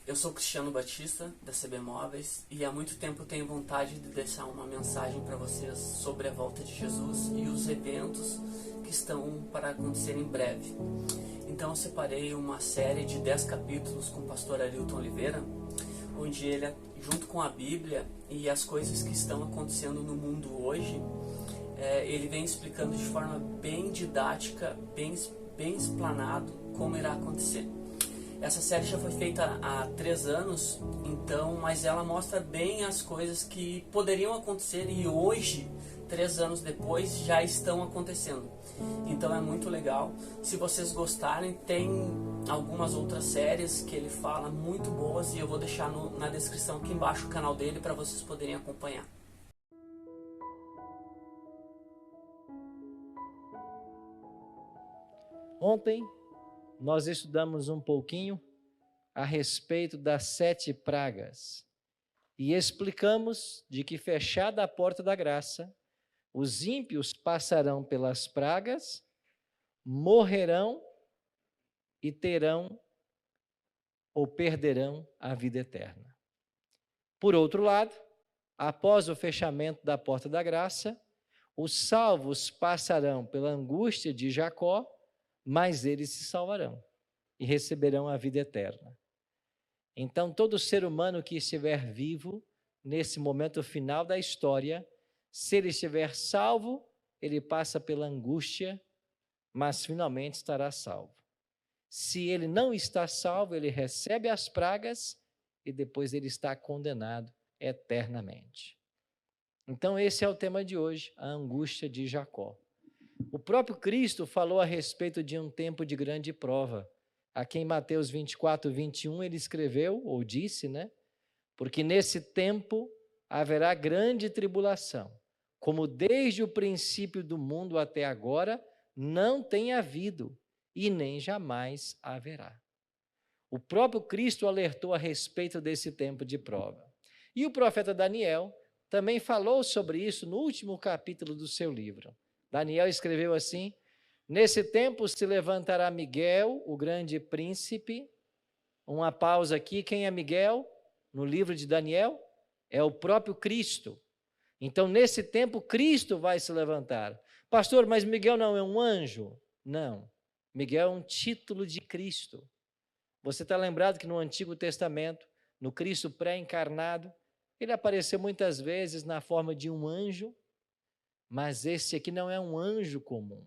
Eu sou Cristiano Batista, da CB Móveis, e há muito tempo tenho vontade de deixar uma mensagem para vocês sobre a volta de Jesus e os eventos que estão para acontecer em breve. Então eu separei uma série de 10 capítulos com o pastor Arilton Oliveira, onde ele, junto com a Bíblia e as coisas que estão acontecendo no mundo hoje, ele vem explicando de forma bem didática, bem explanado como irá acontecer. Essa série já foi feita há 3 anos, então, mas ela mostra bem as coisas que poderiam acontecer e hoje, 3 anos depois, já estão acontecendo. Então é muito legal. Se vocês gostarem, tem algumas outras séries que ele fala muito boas e eu vou deixar na descrição aqui embaixo o canal dele para vocês poderem acompanhar. Ontem nós estudamos um pouquinho a respeito das 7 pragas e explicamos de que, fechada a porta da graça, os ímpios passarão pelas pragas, morrerão e terão ou perderão a vida eterna. Por outro lado, após o fechamento da porta da graça, os salvos passarão pela angústia de Jacó, mas eles se salvarão e receberão a vida eterna. Então, todo ser humano que estiver vivo, nesse momento final da história, se ele estiver salvo, ele passa pela angústia, mas finalmente estará salvo. Se ele não está salvo, ele recebe as pragas e depois ele está condenado eternamente. Então, esse é o tema de hoje, a angústia de Jacó. O próprio Cristo falou a respeito de um tempo de grande prova. Aqui em Mateus 24, 21, ele escreveu, ou disse, Porque nesse tempo haverá grande tribulação, como desde o princípio do mundo até agora não tem havido e nem jamais haverá. O próprio Cristo alertou a respeito desse tempo de prova. E o profeta Daniel também falou sobre isso no último capítulo do seu livro. Daniel escreveu assim: nesse tempo se levantará Miguel, o grande príncipe. Uma pausa aqui, quem é Miguel? No livro de Daniel, é o próprio Cristo. Então, nesse tempo, Cristo vai se levantar. Pastor, mas Miguel não é um anjo? Não, Miguel é um título de Cristo. Você está lembrado que no Antigo Testamento, no Cristo pré-encarnado, ele apareceu muitas vezes na forma de um anjo, mas esse aqui não é um anjo comum.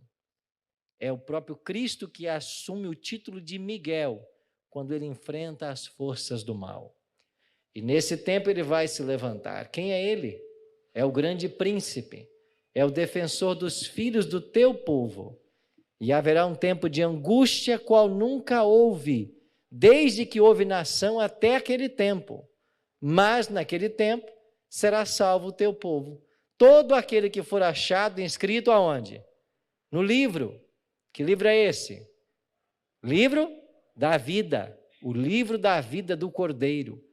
É o próprio Cristo que assume o título de Miguel, quando ele enfrenta as forças do mal. E nesse tempo ele vai se levantar. Quem é ele? É o grande príncipe, é o defensor dos filhos do teu povo. E haverá um tempo de angústia qual nunca houve, desde que houve nação até aquele tempo. Mas naquele tempo será salvo o teu povo. Todo aquele que for achado inscrito aonde? No livro. Que livro é esse? Livro da vida. O livro da vida do Cordeiro.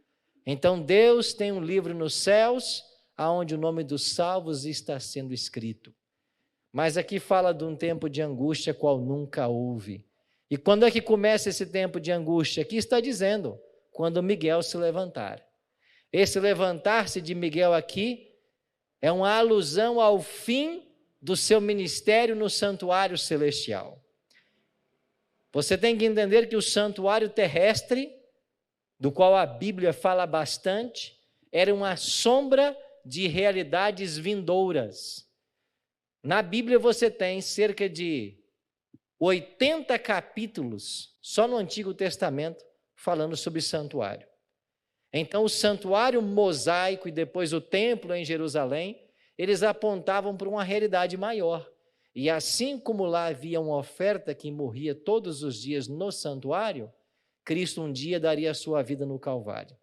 Então Deus tem um livro nos céus, aonde o nome dos salvos está sendo escrito. Mas aqui fala de um tempo de angústia qual nunca houve. E quando é que começa esse tempo de angústia? Aqui está dizendo, quando Miguel se levantar. Esse levantar-se de Miguel aqui é uma alusão ao fim do seu ministério no santuário celestial. Você tem que entender que o santuário terrestre, do qual a Bíblia fala bastante, era uma sombra de realidades vindouras. Na Bíblia você tem cerca de 80 capítulos, só no Antigo Testamento, falando sobre santuário. Então, o santuário mosaico e depois o templo em Jerusalém, eles apontavam para uma realidade maior. E assim como lá havia uma oferta que morria todos os dias no santuário, Cristo um dia daria a sua vida no Calvário.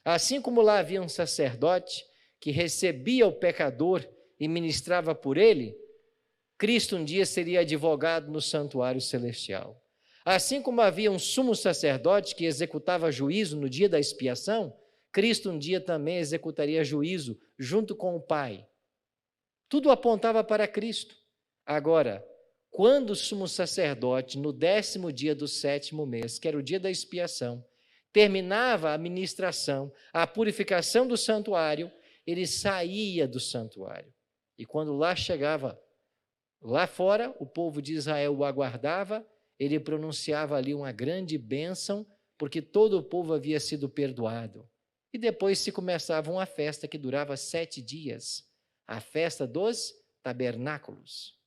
Assim como lá havia um sacerdote que recebia o pecador e ministrava por ele, Cristo um dia seria advogado no santuário celestial. Assim como havia um sumo sacerdote que executava juízo no dia da expiação, Cristo um dia também executaria juízo junto com o Pai. Tudo apontava para Cristo. Agora, quando o sumo sacerdote, no 10º dia do 7º mês, que era o dia da expiação, terminava a ministração, a purificação do santuário, ele saía do santuário. E quando lá chegava, lá fora, o povo de Israel o aguardava, ele pronunciava ali uma grande bênção, porque todo o povo havia sido perdoado. E depois se começava uma festa que durava 7 dias, a festa dos tabernáculos.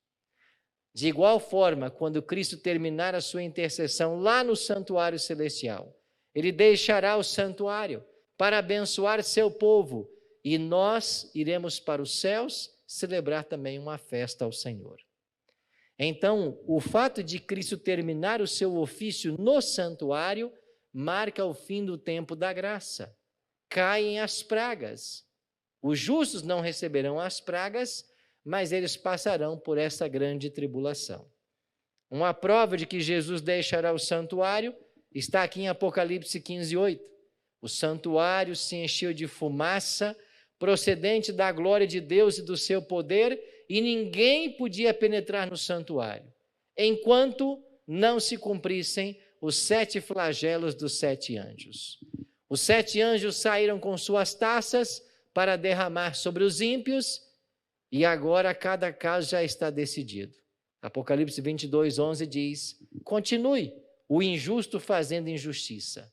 De igual forma, quando Cristo terminar a sua intercessão lá no santuário celestial, ele deixará o santuário para abençoar seu povo, e nós iremos para os céus celebrar também uma festa ao Senhor. Então, o fato de Cristo terminar o seu ofício no santuário marca o fim do tempo da graça. Caem as pragas. Os justos não receberão as pragas, mas eles passarão por essa grande tribulação. Uma prova de que Jesus deixará o santuário está aqui em Apocalipse 15:8. O santuário se encheu de fumaça procedente da glória de Deus e do seu poder, e ninguém podia penetrar no santuário, enquanto não se cumprissem os 7 flagelos dos 7 anjos. Os 7 anjos saíram com suas taças para derramar sobre os ímpios, e agora cada caso já está decidido. Apocalipse 22:11 diz: continue o injusto fazendo injustiça.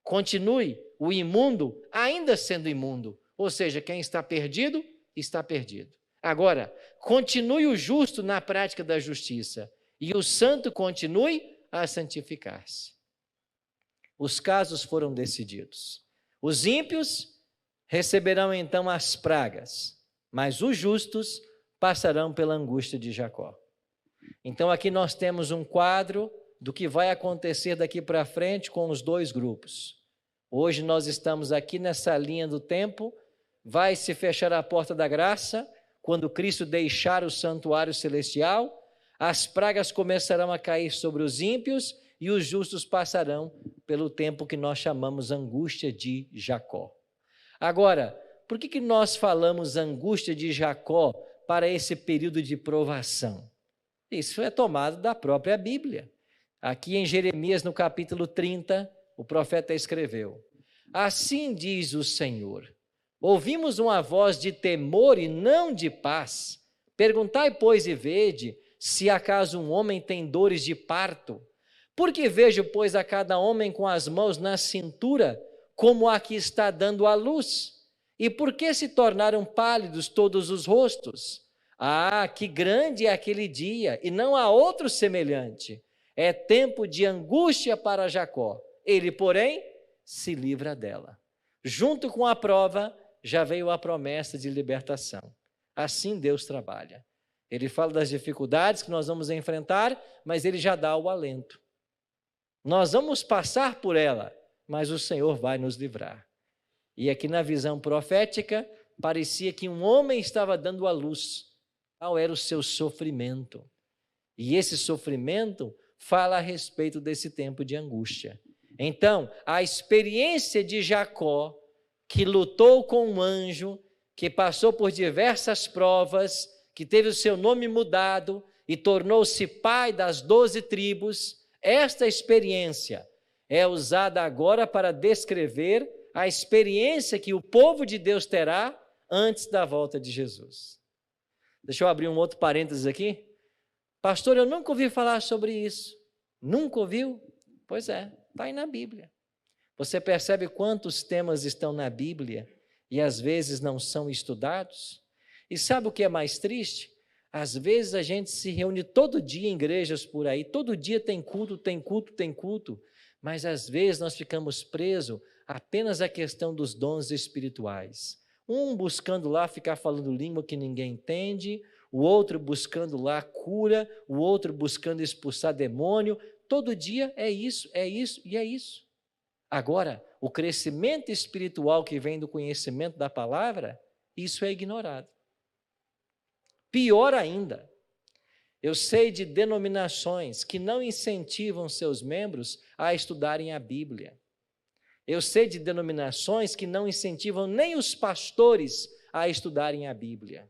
Continue o imundo ainda sendo imundo. Ou seja, quem está perdido, está perdido. Agora, continue o justo na prática da justiça, e o santo continue a santificar-se. Os casos foram decididos. Os ímpios receberão então as pragas, mas os justos passarão pela angústia de Jacó. Então aqui nós temos um quadro do que vai acontecer daqui para frente com os 2 grupos. Hoje nós estamos aqui nessa linha do tempo, vai se fechar a porta da graça, quando Cristo deixar o santuário celestial, as pragas começarão a cair sobre os ímpios e os justos passarão pelo tempo que nós chamamos angústia de Jacó. Agora, por que nós falamos angústia de Jacó para esse período de provação? Isso é tomado da própria Bíblia. Aqui em Jeremias, no capítulo 30, o profeta escreveu: assim diz o Senhor, ouvimos uma voz de temor e não de paz. Perguntai, pois, e vede, se acaso um homem tem dores de parto. Porque vejo, pois, a cada homem com as mãos na cintura, como a que está dando à luz. E por que se tornaram pálidos todos os rostos? Ah, que grande é aquele dia, e não há outro semelhante. É tempo de angústia para Jacó. Ele, porém, se livra dela. Junto com a prova, já veio a promessa de libertação. Assim Deus trabalha. Ele fala das dificuldades que nós vamos enfrentar, mas ele já dá o alento. Nós vamos passar por ela, mas o Senhor vai nos livrar. E aqui na visão profética, parecia que um homem estava dando à luz. Qual era o seu sofrimento? E esse sofrimento fala a respeito desse tempo de angústia. Então, a experiência de Jacó, que lutou com um anjo, que passou por diversas provas, que teve o seu nome mudado e tornou-se pai das 12 tribos, esta experiência é usada agora para descrever a experiência que o povo de Deus terá antes da volta de Jesus. Deixa eu abrir um outro parênteses aqui. Pastor, eu nunca ouvi falar sobre isso. Nunca ouviu? Pois é, está aí na Bíblia. Você percebe quantos temas estão na Bíblia e às vezes não são estudados? E sabe o que é mais triste? Às vezes a gente se reúne todo dia em igrejas por aí, todo dia tem culto, mas às vezes nós ficamos presos apenas à questão dos dons espirituais. Um buscando lá ficar falando língua que ninguém entende, o outro buscando lá cura, o outro buscando expulsar demônio. Todo dia é isso e é isso. Agora, o crescimento espiritual que vem do conhecimento da palavra, isso é ignorado. Pior ainda, eu sei de denominações que não incentivam seus membros a estudarem a Bíblia. Eu sei de denominações que não incentivam nem os pastores a estudarem a Bíblia.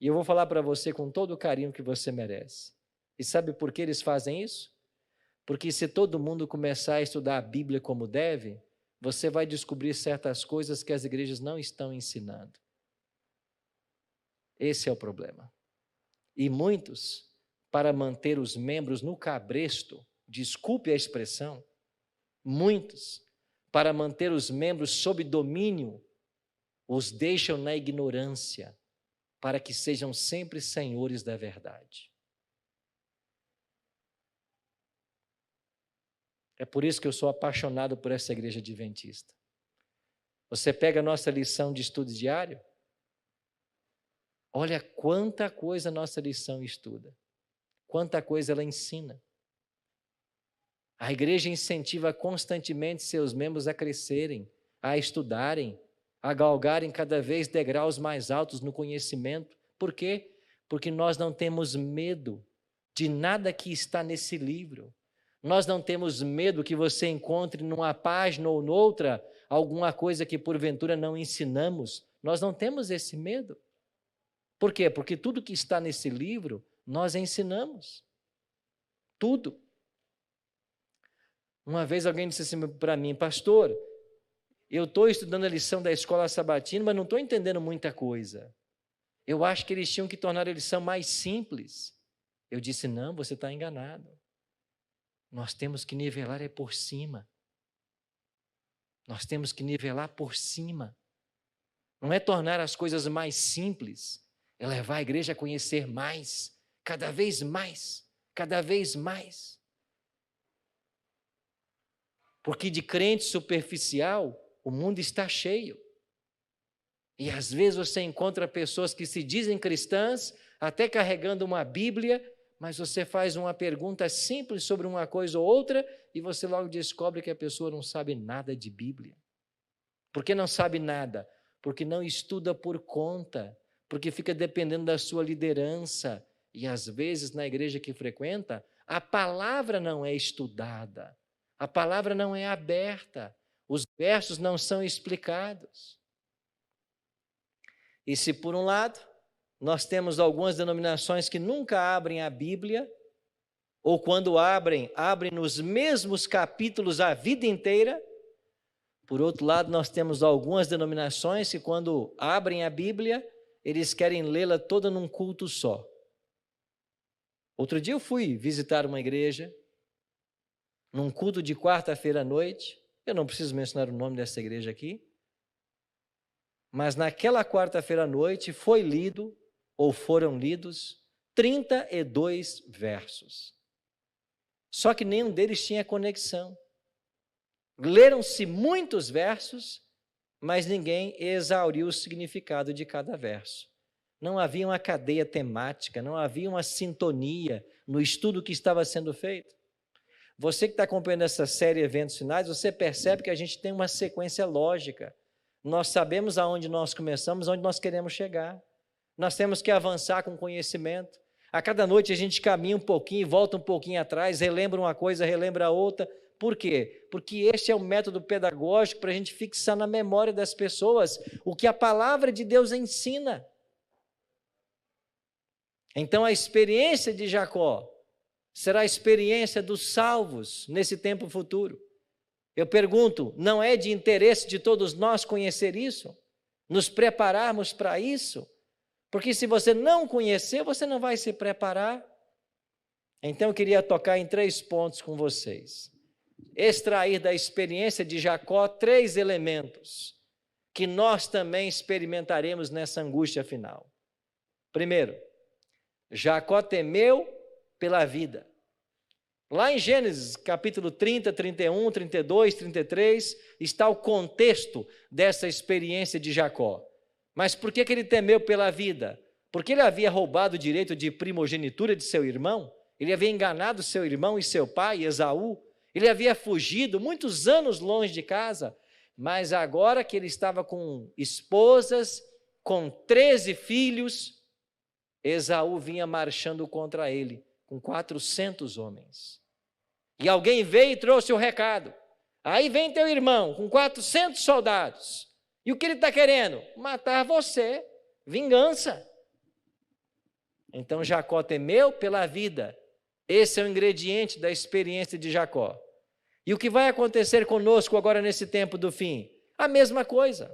E eu vou falar para você com todo o carinho que você merece. E sabe por que eles fazem isso? Porque se todo mundo começar a estudar a Bíblia como deve, você vai descobrir certas coisas que as igrejas não estão ensinando. Esse é o problema. E muitos, para manter os membros no cabresto, desculpe a expressão, muitos, para manter os membros sob domínio, os deixam na ignorância, para que sejam sempre senhores da verdade. É por isso que eu sou apaixonado por essa igreja adventista. Você pega a nossa lição de estudo diário, olha quanta coisa a nossa lição estuda, quanta coisa ela ensina. A igreja incentiva constantemente seus membros a crescerem, a estudarem, a galgarem cada vez degraus mais altos no conhecimento. Por quê? Porque nós não temos medo de nada que está nesse livro. Nós não temos medo que você encontre numa página ou noutra alguma coisa que porventura não ensinamos. Nós não temos esse medo. Por quê? Porque tudo que está nesse livro nós ensinamos. Tudo. Uma vez alguém disse assim para mim: pastor, eu estou estudando a lição da escola sabatina, mas não estou entendendo muita coisa. Eu acho que eles tinham que tornar a lição mais simples. Eu disse: não, você está enganado. Nós temos que nivelar por cima. Nós temos que nivelar por cima. Não é tornar as coisas mais simples, é levar a igreja a conhecer mais, cada vez mais, cada vez mais. Porque de crente superficial, o mundo está cheio. E às vezes você encontra pessoas que se dizem cristãs, até carregando uma Bíblia, mas você faz uma pergunta simples sobre uma coisa ou outra e você logo descobre que a pessoa não sabe nada de Bíblia. Por que não sabe nada? Porque não estuda por conta, porque fica dependendo da sua liderança. E às vezes na igreja que frequenta, a palavra não é estudada, a palavra não é aberta, os versos não são explicados. E se por um lado nós temos algumas denominações que nunca abrem a Bíblia, ou quando abrem, abrem nos mesmos capítulos a vida inteira. Por outro lado, nós temos algumas denominações que quando abrem a Bíblia, eles querem lê-la toda num culto só. Outro dia eu fui visitar uma igreja, num culto de quarta-feira à noite. Eu não preciso mencionar o nome dessa igreja aqui, mas naquela quarta-feira à noite foi lido, ou foram lidos, 32 versos. Só que nenhum deles tinha conexão. Leram-se muitos versos, mas ninguém exauriu o significado de cada verso. Não havia uma cadeia temática, não havia uma sintonia no estudo que estava sendo feito. Você que está acompanhando essa série Eventos Finais, você percebe que a gente tem uma sequência lógica. Nós sabemos aonde nós começamos, aonde nós queremos chegar. Nós temos que avançar com conhecimento. A cada noite a gente caminha um pouquinho, volta um pouquinho atrás, relembra uma coisa, relembra a outra. Por quê? Porque este é o método pedagógico para a gente fixar na memória das pessoas o que a palavra de Deus ensina. Então a experiência de Jacó será a experiência dos salvos nesse tempo futuro. Eu pergunto, não é de interesse de todos nós conhecer isso? Nos prepararmos para isso? Porque se você não conhecer, você não vai se preparar. Então eu queria tocar em 3 pontos com vocês. Extrair da experiência de Jacó 3 elementos que nós também experimentaremos nessa angústia final. Primeiro, Jacó temeu pela vida. Lá em Gênesis, capítulo 30, 31, 32, 33, está o contexto dessa experiência de Jacó. Mas por que ele temeu pela vida? Porque ele havia roubado o direito de primogenitura de seu irmão, ele havia enganado seu irmão e seu pai, Esaú, ele havia fugido muitos anos longe de casa, mas agora que ele estava com esposas, com 13 filhos, Esaú vinha marchando contra ele, com 400 homens. E alguém veio e trouxe o recado. Aí vem teu irmão, com 400 soldados. E o que ele está querendo? Matar você, vingança. Então Jacó temeu pela vida, Esse é o ingrediente da experiência de Jacó. E o que vai acontecer conosco agora nesse tempo do fim? A mesma coisa.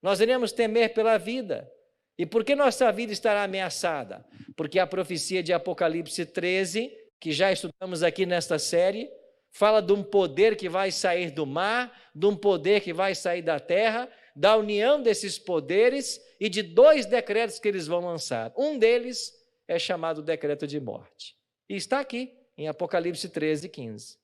Nós iremos temer pela vida. E por que nossa vida estará ameaçada? Porque a profecia de Apocalipse 13, que já estudamos aqui nesta série, fala de um poder que vai sair do mar, de um poder que vai sair da terra, da união desses poderes e de 2 decretos que eles vão lançar. Um deles é chamado decreto de morte. E está aqui, em Apocalipse 13, 15.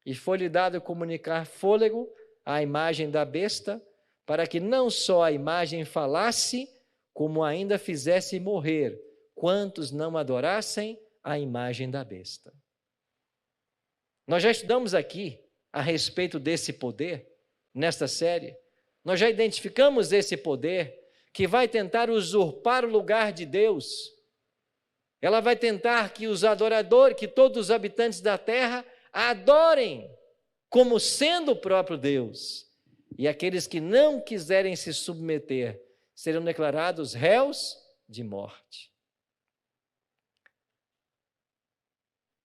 E foi-lhe dado comunicar fôlego à imagem da besta, para que não só a imagem falasse, como ainda fizesse morrer quantos não adorassem a imagem da besta. Nós já estudamos aqui a respeito desse poder, nesta série. Nós já identificamos esse poder que vai tentar usurpar o lugar de Deus. Ela vai tentar que os adoradores, que todos os habitantes da terra adorem como sendo o próprio Deus. E aqueles que não quiserem se submeter serão declarados réus de morte.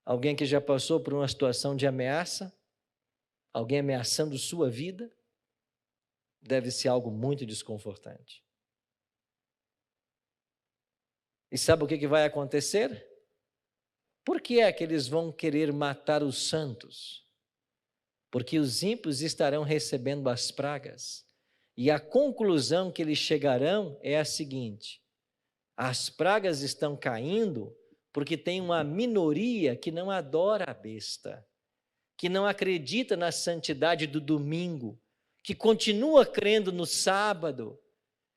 Alguém que já passou por uma situação de ameaça, alguém ameaçando sua vida, deve ser algo muito desconfortante. E sabe o que vai acontecer? Por que é que eles vão querer matar os santos? Porque os ímpios estarão recebendo as pragas. E a conclusão que eles chegarão é a seguinte: as pragas estão caindo porque tem uma minoria que não adora a besta, que não acredita na santidade do domingo, que continua crendo no sábado.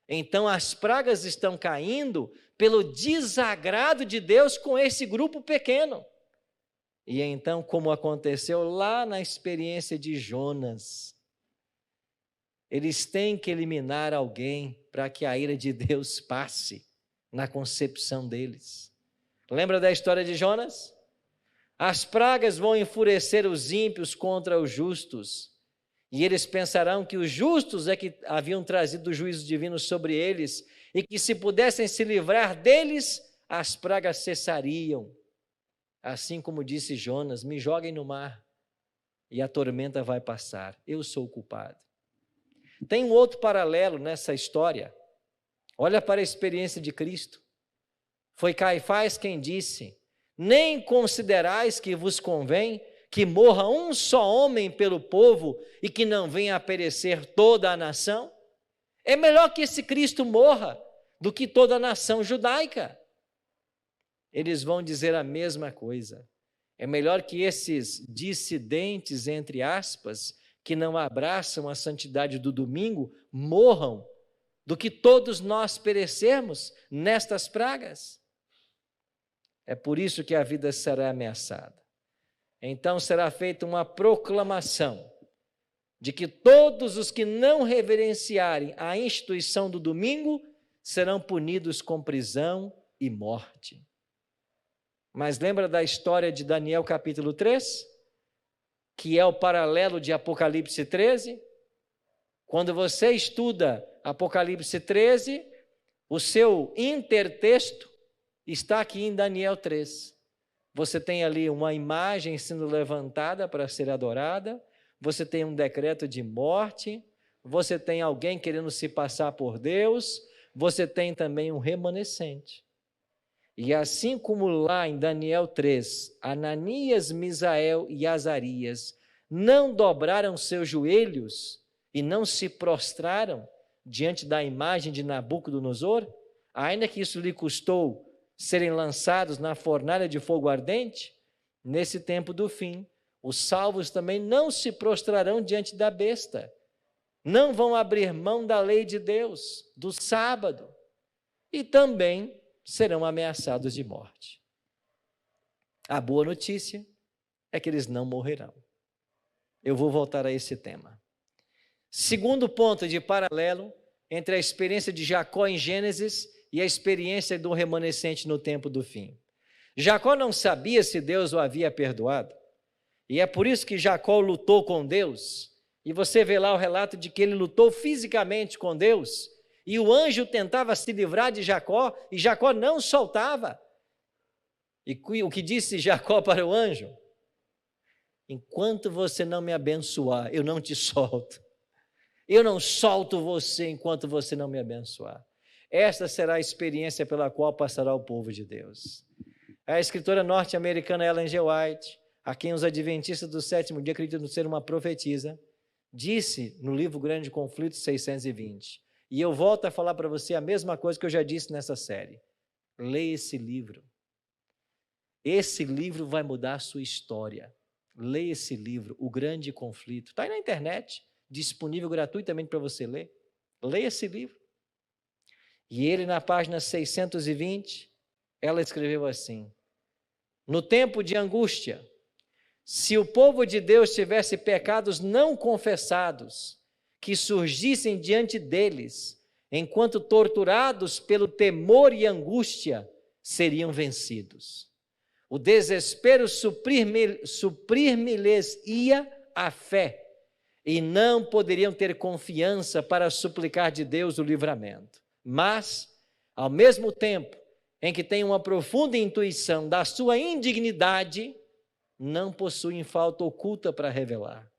Então as pragas estão caindo pelo desagrado de Deus com esse grupo pequeno. E então, como aconteceu lá na experiência de Jonas, eles têm que eliminar alguém para que a ira de Deus passe na concepção deles. Lembra da história de Jonas? As pragas vão enfurecer os ímpios contra os justos, e eles pensarão que os justos é que haviam trazido o juízo divino sobre eles, e que se pudessem se livrar deles, as pragas cessariam. Assim como disse Jonas: me joguem no mar e a tormenta vai passar, eu sou o culpado. Tem um outro paralelo nessa história. Olha para a experiência de Cristo. Foi Caifás quem disse: nem considerais que vos convém que morra um só homem pelo povo e que não venha a perecer toda a nação? É melhor que esse Cristo morra do que toda a nação judaica. Eles vão dizer a mesma coisa. É melhor que esses dissidentes, entre aspas, que não abraçam a santidade do domingo, morram, do que todos nós perecermos nestas pragas. É por isso que a vida será ameaçada. Então será feita uma proclamação de que todos os que não reverenciarem a instituição do domingo serão punidos com prisão e morte. Mas lembra da história de Daniel capítulo 3? Que é o paralelo de Apocalipse 13? Quando você estuda Apocalipse 13, o seu intertexto está aqui em Daniel 3. Você tem ali uma imagem sendo levantada para ser adorada, você tem um decreto de morte, você tem alguém querendo se passar por Deus, você tem também um remanescente. E assim como lá em Daniel 3, Ananias, Misael e Azarias não dobraram seus joelhos e não se prostraram diante da imagem de Nabucodonosor, ainda que isso lhe custou serem lançados na fornalha de fogo ardente, nesse tempo do fim, os salvos também não se prostrarão diante da besta, não vão abrir mão da lei de Deus, do sábado, e também serão ameaçados de morte. A boa notícia é que eles não morrerão. Eu vou voltar a esse tema. Segundo ponto de paralelo entre a experiência de Jacó em Gênesis e a experiência do remanescente no tempo do fim. Jacó não sabia se Deus o havia perdoado, e é por isso que Jacó lutou com Deus, e você vê lá o relato de que ele lutou fisicamente com Deus, e o anjo tentava se livrar de Jacó, e Jacó não soltava. E o que disse Jacó para o anjo? Enquanto você não me abençoar, eu não te solto. Eu não solto você enquanto você não me abençoar. Esta será a experiência pela qual passará o povo de Deus. A escritora norte-americana Ellen G. White, a quem os adventistas do sétimo dia acreditam ser uma profetisa, disse no livro Grande Conflito 620, e eu volto a falar para você a mesma coisa que eu já disse nessa série: leia esse livro. Esse livro vai mudar a sua história. Leia esse livro, O Grande Conflito. Está aí na internet, disponível gratuitamente para você ler. Leia esse livro. E ele, na página 620, ela escreveu assim: no tempo de angústia, se o povo de Deus tivesse pecados não confessados, que surgissem diante deles, enquanto torturados pelo temor e angústia, seriam vencidos. O desespero suprir-me-lhes-ia a fé, e não poderiam ter confiança para suplicar de Deus o livramento. Mas, ao mesmo tempo em que têm uma profunda intuição da sua indignidade, não possuem falta oculta para revelar.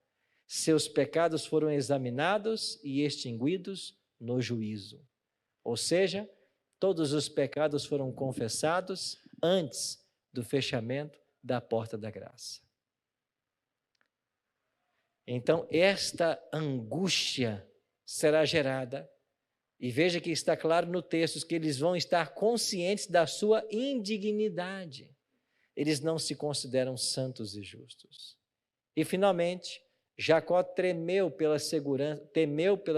Seus pecados foram examinados e extinguidos no juízo. Ou seja, todos os pecados foram confessados antes do fechamento da porta da graça. Então, esta angústia será gerada, e veja que está claro no texto que eles vão estar conscientes da sua indignidade. Eles não se consideram santos e justos. E, finalmente, Jacó temeu pela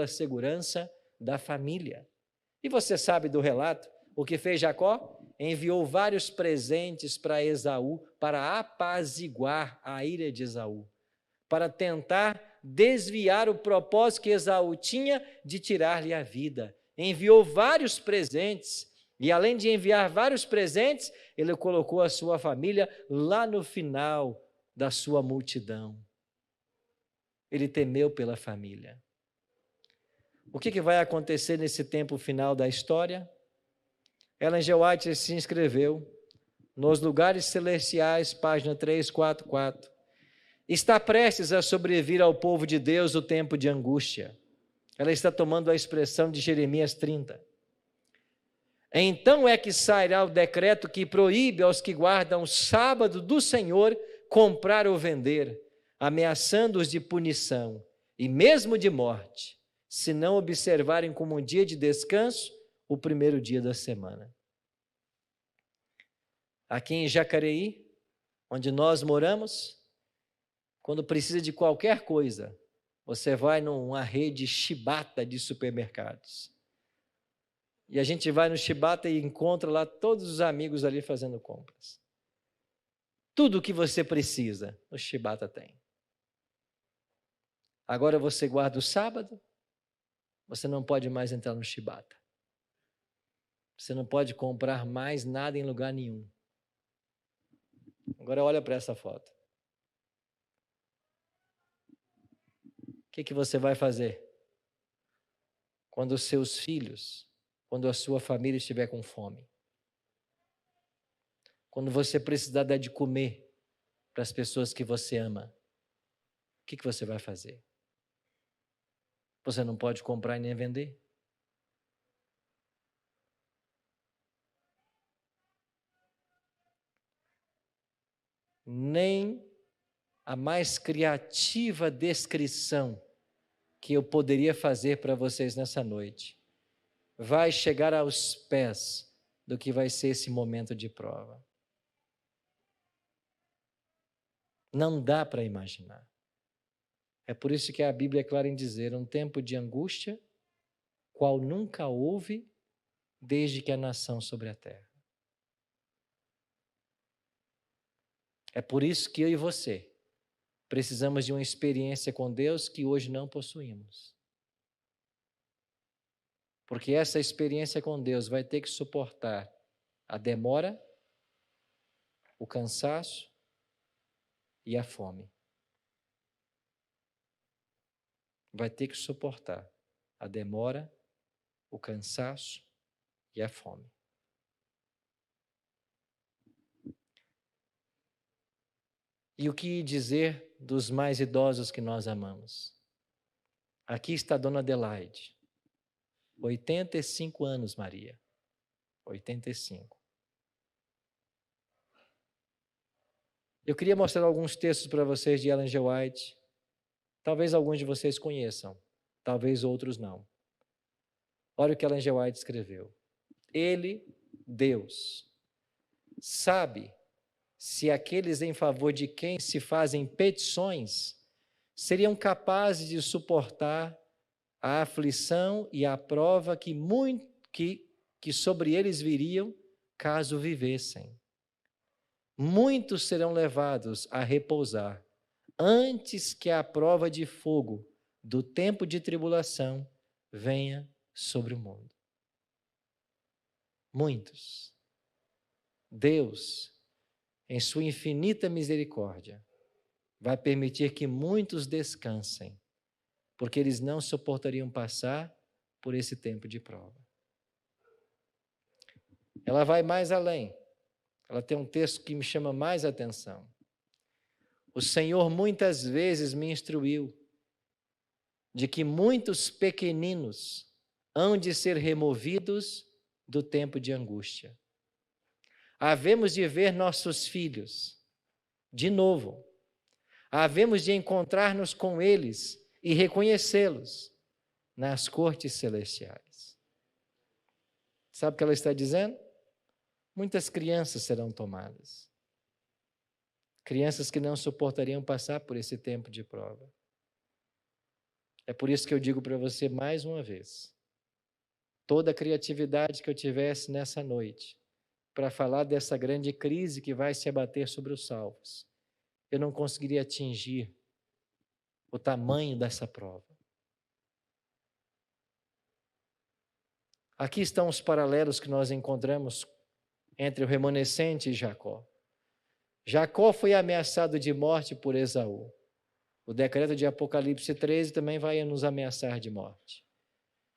segurança da família. E você sabe do relato, o que fez Jacó? Enviou vários presentes para Esaú, para apaziguar a ira de Esaú, para tentar desviar o propósito que Esaú tinha de tirar-lhe a vida. Enviou vários presentes, e além de enviar vários presentes, ele colocou a sua família lá no final da sua multidão. Ele temeu pela família. O que vai acontecer nesse tempo final da história? Ellen G. White se inscreveu nos Lugares Celestiais, página 344. Está prestes a sobrevir ao povo de Deus o tempo de angústia. Ela está tomando a expressão de Jeremias 30. Então é que sairá o decreto que proíbe aos que guardam o sábado do Senhor comprar ou vender, ameaçando-os de punição e mesmo de morte, se não observarem como um dia de descanso o primeiro dia da semana. Aqui em Jacareí, onde nós moramos, quando precisa de qualquer coisa, você vai numa rede chibata de supermercados. E a gente vai no chibata e encontra lá todos os amigos ali fazendo compras. Tudo o que você precisa, o chibata tem. Agora você guarda o sábado, você não pode mais entrar no chibata. Você não pode comprar mais nada em lugar nenhum. Agora olha para essa foto. O que você vai fazer quando os seus filhos, quando a sua família estiver com fome? Quando você precisar dar de comer para as pessoas que você ama, o que você vai fazer? Você não pode comprar e nem vender. Nem a mais criativa descrição que eu poderia fazer para vocês nessa noite vai chegar aos pés do que vai ser esse momento de prova. Não dá para imaginar. É por isso que a Bíblia é clara em dizer: um tempo de angústia, qual nunca houve desde que a nação sobre a terra. É por isso que eu e você precisamos de uma experiência com Deus que hoje não possuímos. Porque essa experiência com Deus vai ter que suportar a demora, o cansaço e a fome. Vai ter que suportar a demora, o cansaço e a fome. E o que dizer dos mais idosos que nós amamos? Aqui está a Dona Adelaide, 85 anos, Maria, 85. Eu queria mostrar alguns textos para vocês de Ellen G. White. Talvez alguns de vocês conheçam, talvez outros não. Olha o que Ellen G. White escreveu. Ele, Deus, sabe se aqueles em favor de quem se fazem petições seriam capazes de suportar a aflição e a prova que sobre eles viriam caso vivessem. Muitos serão levados a repousar antes que a prova de fogo do tempo de tribulação venha sobre o mundo. Muitos. Deus, em sua infinita misericórdia, vai permitir que muitos descansem, porque eles não suportariam passar por esse tempo de prova. Ela vai mais além. Ela tem um texto que me chama mais atenção. O Senhor muitas vezes me instruiu de que muitos pequeninos hão de ser removidos do tempo de angústia. Havemos de ver nossos filhos de novo. Havemos de encontrar-nos com eles e reconhecê-los nas cortes celestiais. Sabe o que ela está dizendo? Muitas crianças serão tomadas. Crianças que não suportariam passar por esse tempo de prova. É por isso que eu digo para você mais uma vez, toda a criatividade que eu tivesse nessa noite, para falar dessa grande crise que vai se abater sobre os salvos, eu não conseguiria atingir o tamanho dessa prova. Aqui estão os paralelos que nós encontramos entre o remanescente e Jacó. Jacó foi ameaçado de morte por Esaú. O decreto de Apocalipse 13 também vai nos ameaçar de morte.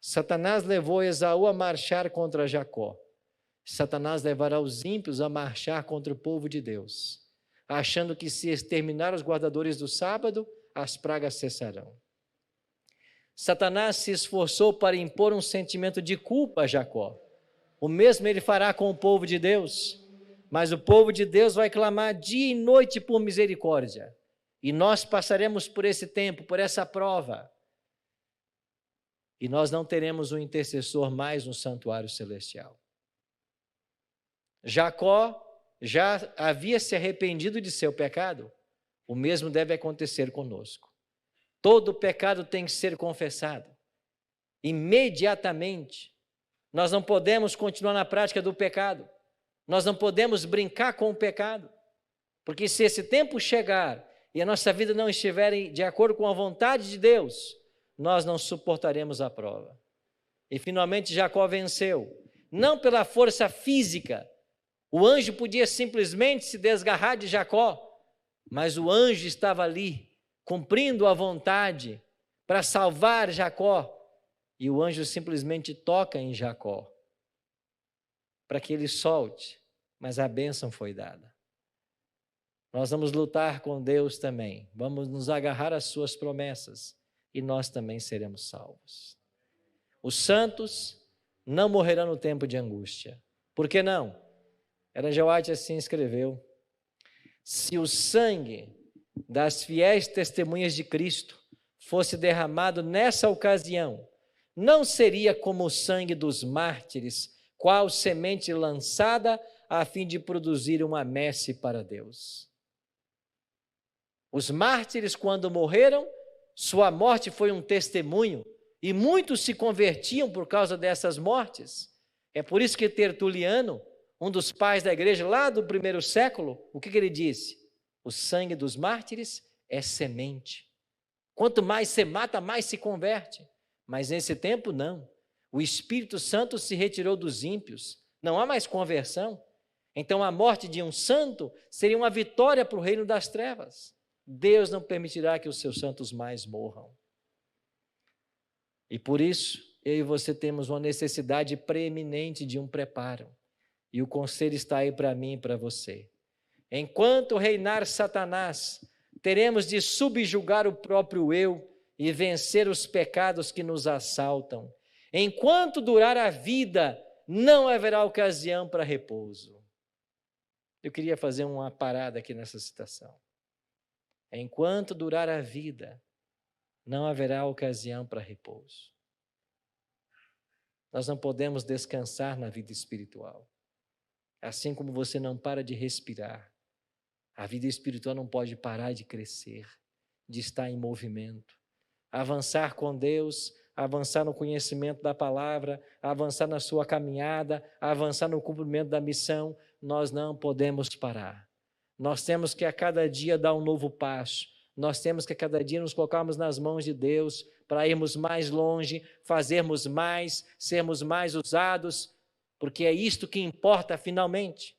Satanás levou Esaú a marchar contra Jacó. Satanás levará os ímpios a marchar contra o povo de Deus, achando que se exterminar os guardadores do sábado, as pragas cessarão. Satanás se esforçou para impor um sentimento de culpa a Jacó. O mesmo ele fará com o povo de Deus, mas o povo de Deus vai clamar dia e noite por misericórdia. E nós passaremos por esse tempo, por essa prova. E nós não teremos um intercessor mais no santuário celestial. Jacó já havia se arrependido de seu pecado. O mesmo deve acontecer conosco. Todo pecado tem que ser confessado. Imediatamente. Nós não podemos continuar na prática do pecado. Nós não podemos brincar com o pecado. Porque se esse tempo chegar e a nossa vida não estiver de acordo com a vontade de Deus, nós não suportaremos a prova. E finalmente Jacó venceu. Não pela força física. O anjo podia simplesmente se desgarrar de Jacó, mas o anjo estava ali, cumprindo a vontade para salvar Jacó. E o anjo simplesmente toca em Jacó, para que ele solte, mas a bênção foi dada. Nós vamos lutar com Deus também, vamos nos agarrar às suas promessas, e nós também seremos salvos. Os santos não morrerão no tempo de angústia. Por que não? Ellen G. White assim escreveu: se o sangue das fiéis testemunhas de Cristo fosse derramado nessa ocasião, não seria como o sangue dos mártires, qual semente lançada a fim de produzir uma messe para Deus. Os mártires, quando morreram, sua morte foi um testemunho, e muitos se convertiam por causa dessas mortes. É por isso que Tertuliano, um dos pais da igreja lá do primeiro século, o que ele disse? O sangue dos mártires é semente. Quanto mais se mata, mais se converte. Mas nesse tempo, não. O Espírito Santo se retirou dos ímpios. Não há mais conversão. Então, a morte de um santo seria uma vitória para o reino das trevas. Deus não permitirá que os seus santos mais morram. E por isso, eu e você temos uma necessidade preeminente de um preparo. E o conselho está aí para mim e para você. Enquanto reinar Satanás, teremos de subjugar o próprio eu e vencer os pecados que nos assaltam. Enquanto durar a vida, não haverá ocasião para repouso. Eu queria fazer uma parada aqui nessa citação. Enquanto durar a vida, não haverá ocasião para repouso. Nós não podemos descansar na vida espiritual. Assim como você não para de respirar, a vida espiritual não pode parar de crescer, de estar em movimento. Avançar com Deus, avançar no conhecimento da palavra, avançar na sua caminhada, avançar no cumprimento da missão, nós não podemos parar. Nós temos que a cada dia dar um novo passo. Nós temos que a cada dia nos colocarmos nas mãos de Deus para irmos mais longe, fazermos mais, sermos mais usados, porque é isto que importa finalmente.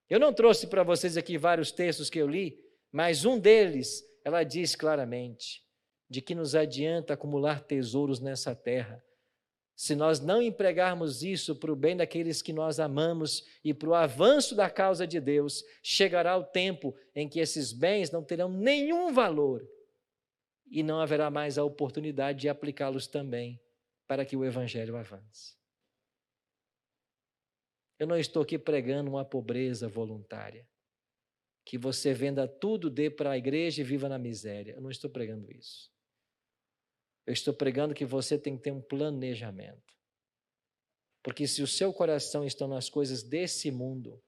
Eu não trouxe para vocês aqui vários textos que eu li, mas um deles, ela diz claramente, de que nos adianta acumular tesouros nessa terra, se nós não empregarmos isso para o bem daqueles que nós amamos e para o avanço da causa de Deus, chegará o tempo em que esses bens não terão nenhum valor e não haverá mais a oportunidade de aplicá-los também para que o Evangelho avance. Eu não estou aqui pregando uma pobreza voluntária, que você venda tudo, dê para a igreja e viva na miséria. Eu não estou pregando isso. Eu estou pregando que você tem que ter um planejamento. Porque se o seu coração está nas coisas desse mundo,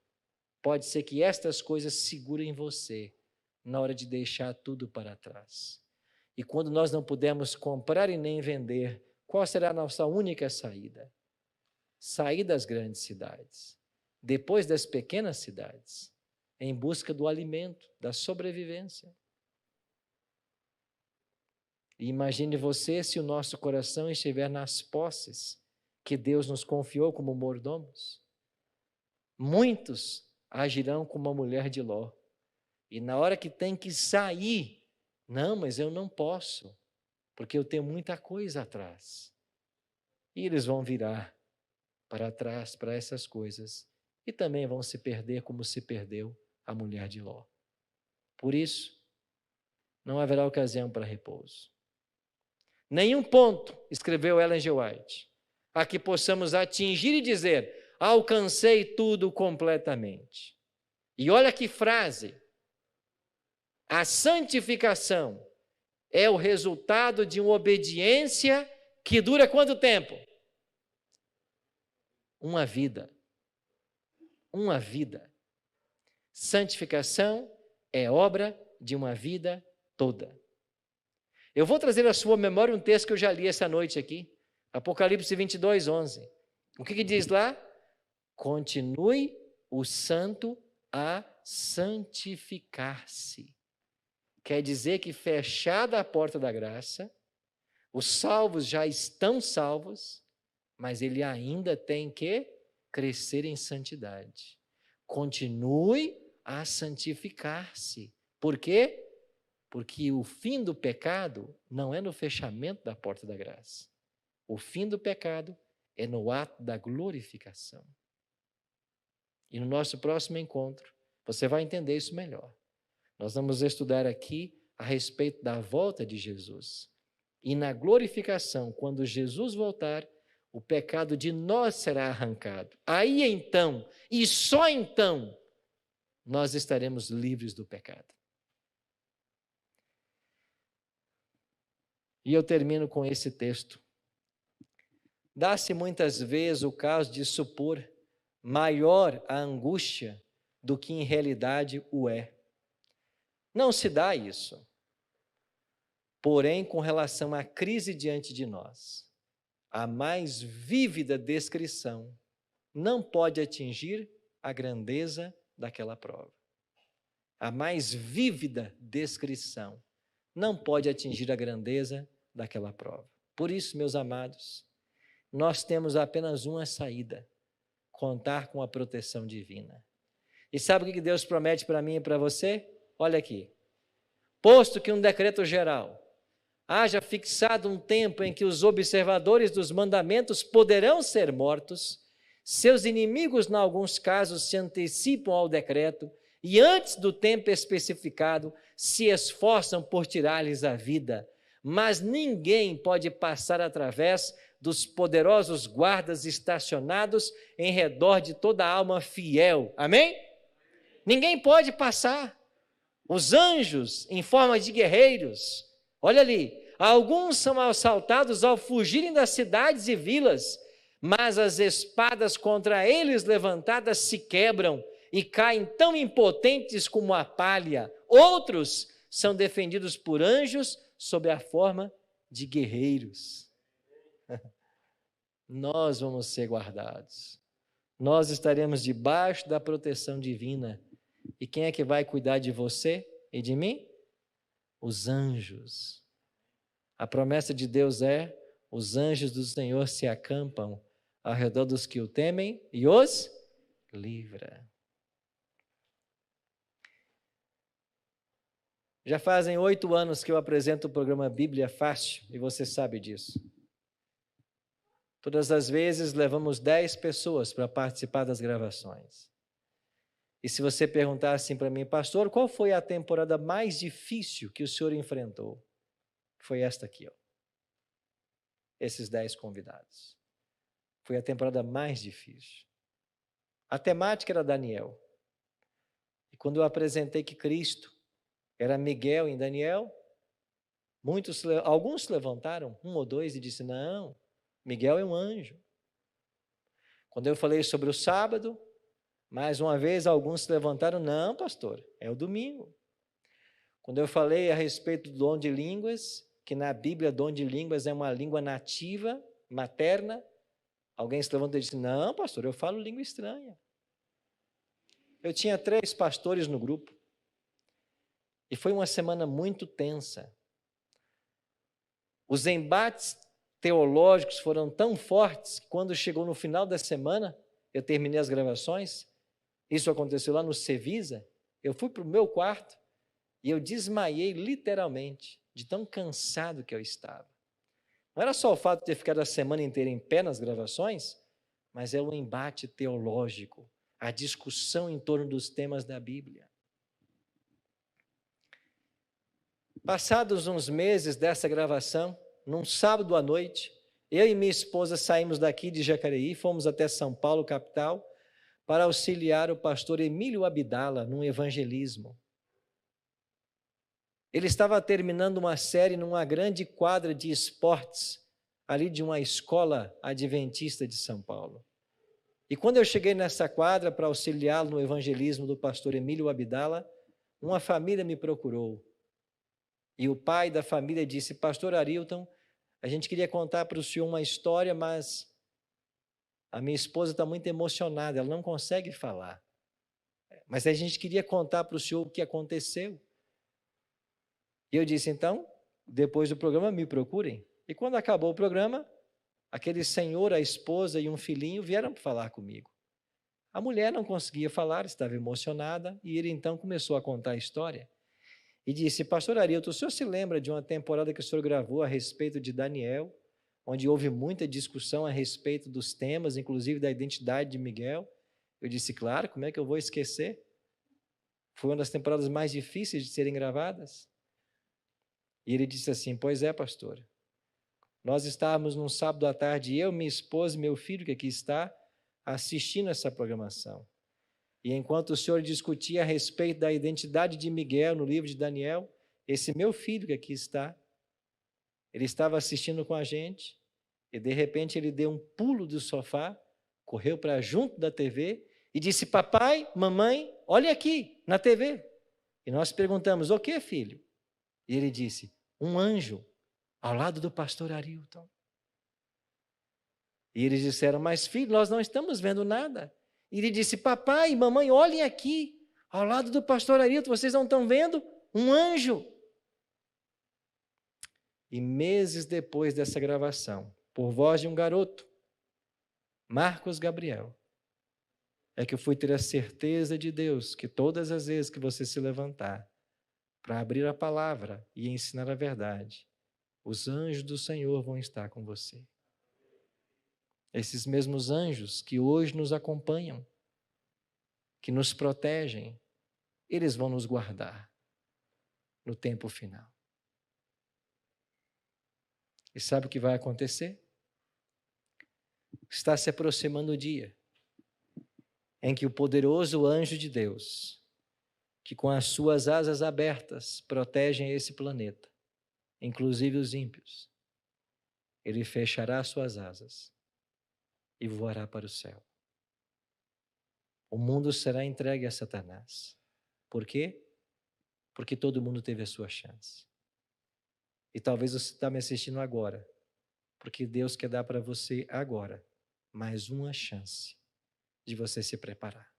pode ser que estas coisas segurem você na hora de deixar tudo para trás. E quando nós não pudermos comprar e nem vender, qual será a nossa única saída? Sair das grandes cidades, depois das pequenas cidades, em busca do alimento, da sobrevivência. E imagine você se o nosso coração estiver nas posses que Deus nos confiou como mordomos. Muitos agirão como a mulher de Ló. E na hora que tem que sair, não, mas eu não posso, porque eu tenho muita coisa atrás. E eles vão virar para trás, para essas coisas, e também vão se perder como se perdeu a mulher de Ló. Por isso, não haverá ocasião para repouso. Nenhum ponto, escreveu Ellen G. White, a que possamos atingir e dizer, alcancei tudo completamente. E olha que frase, a santificação é o resultado de uma obediência que dura quanto tempo? Uma vida. Uma vida. Santificação é obra de uma vida toda. Eu vou trazer à sua memória um texto que eu já li essa noite aqui, Apocalipse 22, 11. O que diz lá? Continue o santo a santificar-se. Quer dizer que fechada a porta da graça, os salvos já estão salvos, mas ele ainda tem que crescer em santidade. Continue a santificar-se. Por quê? Porque o fim do pecado não é no fechamento da porta da graça. O fim do pecado é no ato da glorificação. E no nosso próximo encontro, você vai entender isso melhor. Nós vamos estudar aqui a respeito da volta de Jesus. E na glorificação, quando Jesus voltar, o pecado de nós será arrancado. Aí então, e só então, nós estaremos livres do pecado. E eu termino com esse texto. Dá-se muitas vezes o caso de supor maior a angústia do que em realidade o é. Não se dá isso. Porém, com relação à crise diante de nós, a mais vívida descrição não pode atingir a grandeza daquela prova. A mais vívida descrição não pode atingir a grandeza daquela prova. Por isso, meus amados, nós temos apenas uma saída: contar com a proteção divina. E sabe o que Deus promete para mim e para você? Olha aqui. Posto que um decreto geral haja fixado um tempo em que os observadores dos mandamentos poderão ser mortos, seus inimigos, em alguns casos, se antecipam ao decreto e antes do tempo especificado se esforçam por tirar-lhes a vida, mas ninguém pode passar através dos poderosos guardas estacionados em redor de toda alma fiel. Amém? Ninguém pode passar. Os anjos, em forma de guerreiros, olha ali, alguns são assaltados ao fugirem das cidades e vilas, mas as espadas contra eles levantadas se quebram e caem tão impotentes como a palha. Outros são defendidos por anjos sob a forma de guerreiros. Nós vamos ser guardados. Nós estaremos debaixo da proteção divina. E quem é que vai cuidar de você e de mim? Os anjos. A promessa de Deus é: os anjos do Senhor se acampam ao redor dos que o temem e os livra. Já fazem 8 anos que eu apresento o programa Bíblia Fácil, e você sabe disso. Todas as vezes levamos 10 pessoas para participar das gravações. E se você perguntar assim para mim, pastor, qual foi a temporada mais difícil que o senhor enfrentou? Foi esta aqui, ó. Esses 10 convidados. Foi a temporada mais difícil. A temática era Daniel. E quando eu apresentei que Cristo era Miguel em Daniel, alguns se levantaram, 1 ou 2, e disse, não, Miguel é um anjo. Quando eu falei sobre o sábado, mais uma vez alguns se levantaram, não, pastor, é o domingo. Quando eu falei a respeito do dom de línguas, que na Bíblia dom de línguas é uma língua nativa, materna, alguém se levantou e disse, não, pastor, eu falo língua estranha. Eu tinha 3 pastores no grupo. E foi uma semana muito tensa. Os embates teológicos foram tão fortes que quando chegou no final da semana, eu terminei as gravações, isso aconteceu lá no Cevisa, eu fui para o meu quarto e eu desmaiei literalmente, de tão cansado que eu estava. Não era só o fato de ter ficado a semana inteira em pé nas gravações, mas é o embate teológico, a discussão em torno dos temas da Bíblia. Passados uns meses dessa gravação, num sábado à noite, eu e minha esposa saímos daqui de Jacareí, fomos até São Paulo, capital, para auxiliar o pastor Emílio Abdala num evangelismo. Ele estava terminando uma série numa grande quadra de esportes, ali de uma escola adventista de São Paulo. E quando eu cheguei nessa quadra para auxiliá-lo no evangelismo do pastor Emílio Abdala, uma família me procurou. E o pai da família disse, pastor Arilton, a gente queria contar para o senhor uma história, mas a minha esposa está muito emocionada, ela não consegue falar. Mas a gente queria contar para o senhor o que aconteceu. E eu disse, então, depois do programa, me procurem. E quando acabou o programa, aquele senhor, a esposa e um filhinho vieram para falar comigo. A mulher não conseguia falar, estava emocionada, e ele então começou a contar a história. E disse, pastor Arilton, o senhor se lembra de uma temporada que o senhor gravou a respeito de Daniel, onde houve muita discussão a respeito dos temas, inclusive da identidade de Miguel? Eu disse, claro, como é que eu vou esquecer? Foi uma das temporadas mais difíceis de serem gravadas. E ele disse assim, pois é, pastor. Nós estávamos num sábado à tarde, eu, minha esposa e meu filho, que aqui está, assistindo essa programação. E enquanto o senhor discutia a respeito da identidade de Miguel no livro de Daniel, esse meu filho que aqui está, ele estava assistindo com a gente, e de repente ele deu um pulo do sofá, correu para junto da TV e disse, papai, mamãe, olha aqui na TV. E nós perguntamos, o que, filho? E ele disse, um anjo ao lado do pastor Arilton. E eles disseram, mas filho, nós não estamos vendo nada. E ele disse, papai, mamãe, olhem aqui, ao lado do pastor Arilton, vocês não estão vendo? Um anjo. E meses depois dessa gravação, por voz de um garoto, Marcos Gabriel, é que eu fui ter a certeza de Deus que todas as vezes que você se levantar para abrir a palavra e ensinar a verdade, os anjos do Senhor vão estar com você. Esses mesmos anjos que hoje nos acompanham, que nos protegem, eles vão nos guardar no tempo final. E sabe o que vai acontecer? Está se aproximando o dia em que o poderoso anjo de Deus, que com as suas asas abertas protegem esse planeta, inclusive os ímpios, ele fechará suas asas e voará para o céu. O mundo será entregue a Satanás. Por quê? Porque todo mundo teve a sua chance. E talvez você está me assistindo agora, porque Deus quer dar para você agora mais uma chance de você se preparar.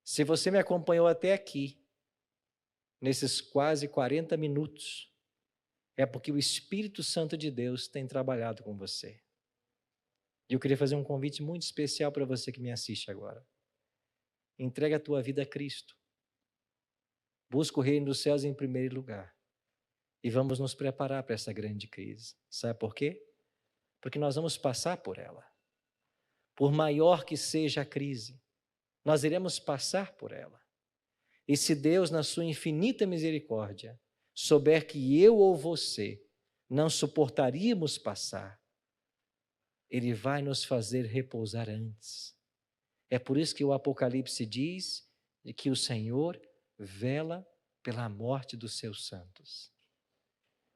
Se você me acompanhou até aqui, nesses quase 40 minutos, é porque o Espírito Santo de Deus tem trabalhado com você. E eu queria fazer um convite muito especial para você que me assiste agora. Entrega a tua vida a Cristo. Busca o reino dos céus em primeiro lugar. E vamos nos preparar para essa grande crise. Sabe por quê? Porque nós vamos passar por ela. Por maior que seja a crise, nós iremos passar por ela. E se Deus, na sua infinita misericórdia, souber que eu ou você não suportaríamos passar, Ele vai nos fazer repousar antes. É por isso que o Apocalipse diz que o Senhor vela pela morte dos seus santos.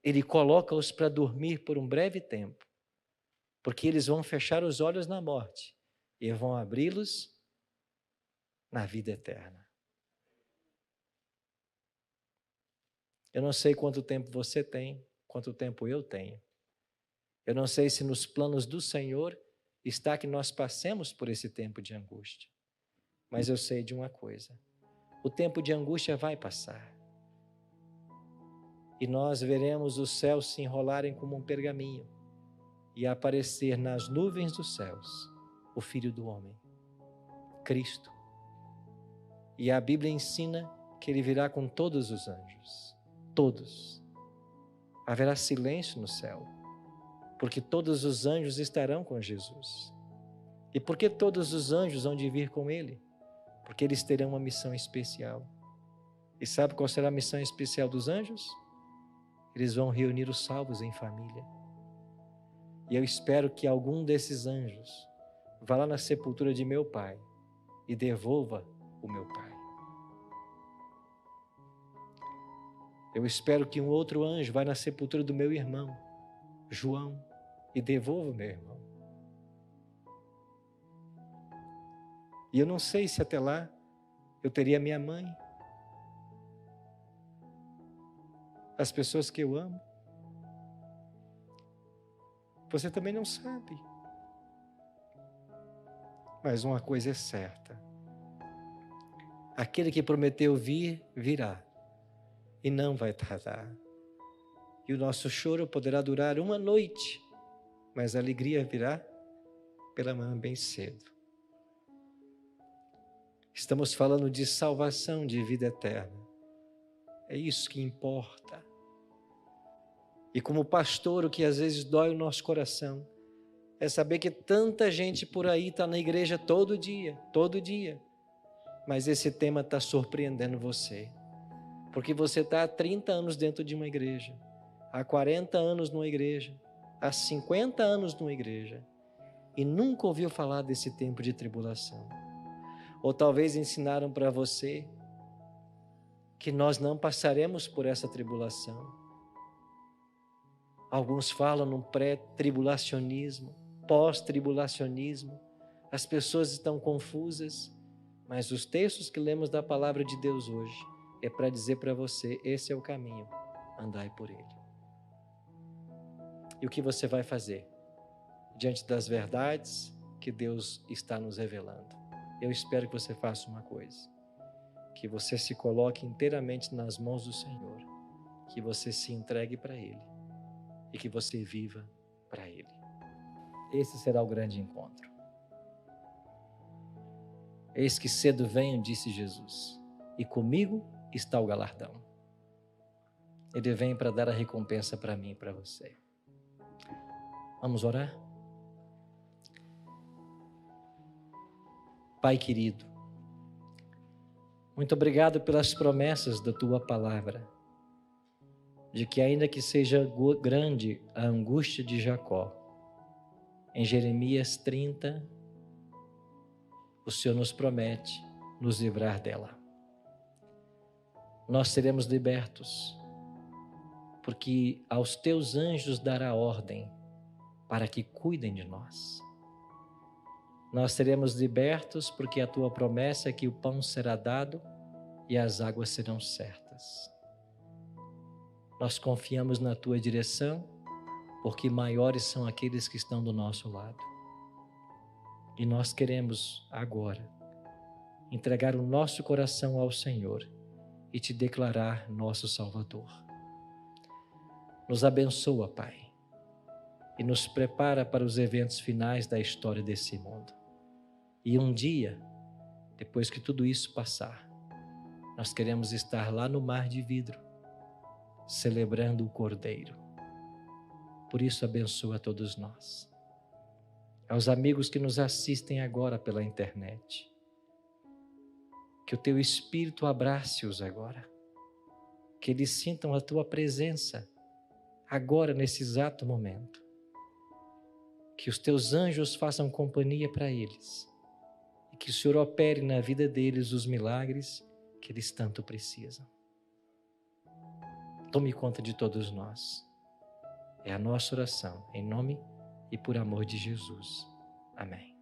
Ele coloca-os para dormir por um breve tempo, porque eles vão fechar os olhos na morte e vão abri-los na vida eterna. Eu não sei quanto tempo você tem, quanto tempo eu tenho. Eu não sei se nos planos do Senhor está que nós passemos por esse tempo de angústia. Mas eu sei de uma coisa: o tempo de angústia vai passar. E nós veremos os céus se enrolarem como um pergaminho e aparecer nas nuvens dos céus o Filho do Homem, Cristo. E a Bíblia ensina que Ele virá com todos os anjos. Todos. Haverá silêncio no céu, porque todos os anjos estarão com Jesus. E por que todos os anjos hão de vir com Ele? Porque eles terão uma missão especial. E sabe qual será a missão especial dos anjos? Eles vão reunir os salvos em família. E eu espero que algum desses anjos vá lá na sepultura de meu pai e devolva o meu pai. Eu espero que um outro anjo vá na sepultura do meu irmão, João, e devolva o meu irmão. E eu não sei se até lá eu teria minha mãe, as pessoas que eu amo. Você também não sabe. Mas uma coisa é certa: aquele que prometeu vir, virá, e não vai tardar. E o nosso choro poderá durar uma noite, mas a alegria virá pela manhã bem cedo. Estamos falando de salvação, de vida eterna. É isso que importa. E como pastor, o que às vezes dói o nosso coração é saber que tanta gente por aí está na igreja todo dia, mas esse tema está surpreendendo você, porque você está há 30 anos dentro de uma igreja, há 40 anos numa igreja, há 50 anos numa igreja, e nunca ouviu falar desse tempo de tribulação. Ou talvez ensinaram para você que nós não passaremos por essa tribulação. Alguns falam num pré-tribulacionismo, pós-tribulacionismo. As pessoas estão confusas, mas os textos que lemos da palavra de Deus hoje é para dizer para você: esse é o caminho, andai por ele. E o que você vai fazer diante das verdades que Deus está nos revelando? Eu espero que você faça uma coisa: que você se coloque inteiramente nas mãos do Senhor, que você se entregue para Ele e que você viva para Ele. Esse será o grande encontro. Eis que cedo venho, disse Jesus, e comigo está o galardão. Ele vem para dar a recompensa para mim e para você. Vamos orar? Pai querido, Muito obrigado pelas promessas da tua palavra, de que ainda que seja grande a angústia de Jacó, em Jeremias 30, o Senhor nos promete nos livrar dela. Nós seremos libertos, porque aos teus anjos dará ordem para que cuidem de nós. Nós seremos libertos porque a tua promessa é que o pão será dado e as águas serão certas. Nós confiamos na tua direção, porque maiores são aqueles que estão do nosso lado. E nós queremos agora entregar o nosso coração ao Senhor e te declarar nosso Salvador. Nos abençoa, Pai, e nos prepara para os eventos finais da história desse mundo. E um dia, depois que tudo isso passar, nós queremos estar lá no mar de vidro, celebrando o Cordeiro. Por isso, abençoa todos nós. Aos amigos que nos assistem agora pela internet, que o teu Espírito abrace-os agora, que eles sintam a tua presença agora, nesse exato momento, que os teus anjos façam companhia para eles, e que o Senhor opere na vida deles os milagres que eles tanto precisam. Tome conta de todos nós. É a nossa oração, em nome e por amor de Jesus. Amém.